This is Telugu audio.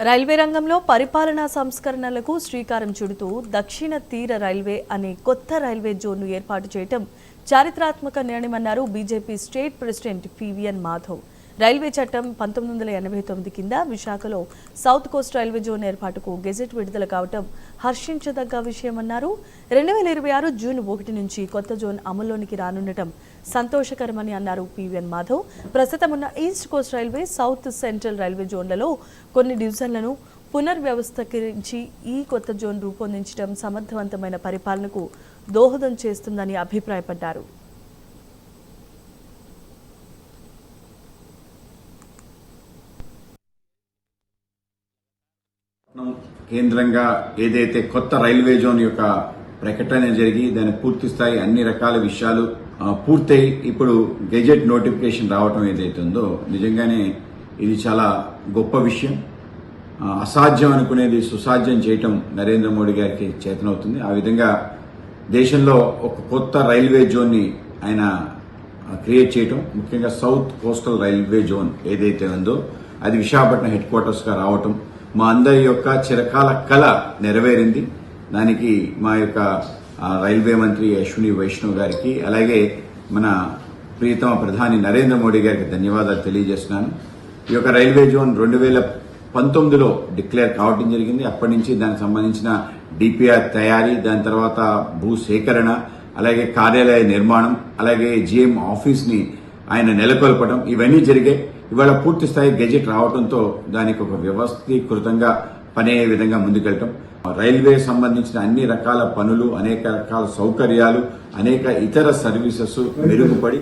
రైల్వే రంగంలో పరిపాలనా సంస్కరణలకు శ్రీకారం చుడుతూ దక్షిణ తీర రైల్వే అనే కొత్త రైల్వే జోన్ను ఏర్పాటు చేయడం చారిత్రాత్మక నిర్ణయమన్నారు BJP state president PVN Madhav. Railway చట్టం 1989 కింద విశాఖలో సౌత్ కోస్ట్ రైల్వే జోన్ ఏర్పాటుకు గెజెట్ విడుదల కావడం హర్షించదగ్గ విషయమన్నారు. 2026 జూన్ 1 నుంచి కొత్త జోన్ అమల్లోనికి రానుండటం సంతోషకరమని అన్నారు పివిఎన్ మాధవ్. ప్రస్తుతం ఉన్న east Coast railway, south central railway జోన్లలో కొన్ని డివిజన్లను పునర్వ్యవస్థీకరించి ఈ కొత్త జోన్ రూపొందించడం సమర్థవంతమైన పరిపాలనకు దోహదం చేస్తుందని అభిప్రాయపడ్డారు. కేంద్రంగా ఏదైతే కొత్త రైల్వే జోన్ యొక్క ప్రకటన జరిగి దాని పూర్తి స్థాయి అన్ని రకాల విషయాలు పూర్తయి ఇప్పుడు గెజెట్ నోటిఫికేషన్ రావటం ఏదైతే ఉందో నిజంగానే ఇది చాలా గొప్ప విషయం. అసాధ్యం అనుకునేది సుసాధ్యం చేయటం నరేంద్ర మోడీ గారికి చేతనవుతుంది. ఆ విధంగా దేశంలో ఒక కొత్త రైల్వే జోన్ ని ఆయన క్రియేట్ చేయటం, ముఖ్యంగా సౌత్ కోస్టల్ రైల్వే జోన్ ఏదైతే ఉందో అది విశాఖపట్నం హెడ్ క్వార్టర్స్ గా రావటం మా అందరి యొక్క చిరకాల కళ నెరవేరింది. దానికి మా యొక్క రైల్వే మంత్రి అశ్విని వైష్ణవ్ గారికి, అలాగే మన ప్రియతమ ప్రధాని నరేంద్ర మోడీ గారికి ధన్యవాదాలు తెలియజేస్తున్నాను. ఈ యొక్క రైల్వే జోన్ 2019లో డిక్లేర్ కావడం జరిగింది. అప్పటి నుంచి దానికి సంబంధించిన డిపిఆర్ తయారీ, దాని తర్వాత భూ సేకరణ, అలాగే కార్యాలయ నిర్మాణం, అలాగే జిఎం ఆఫీస్ ని ఆయన నెలకొల్పడం ఇవన్నీ జరిగాయి. ఇవాళ పూర్తి స్థాయి గెజెట్ రావడంతో దానికి ఒక వ్యవస్థీకృతంగా పనియ్యే విధంగా ముందుకెళ్తాం. రైల్వే సంబంధించిన అన్ని రకాల పనులు, అనేక రకాల సౌకర్యాలు, అనేక ఇతర సర్వీసెస్ మెరుగుపడి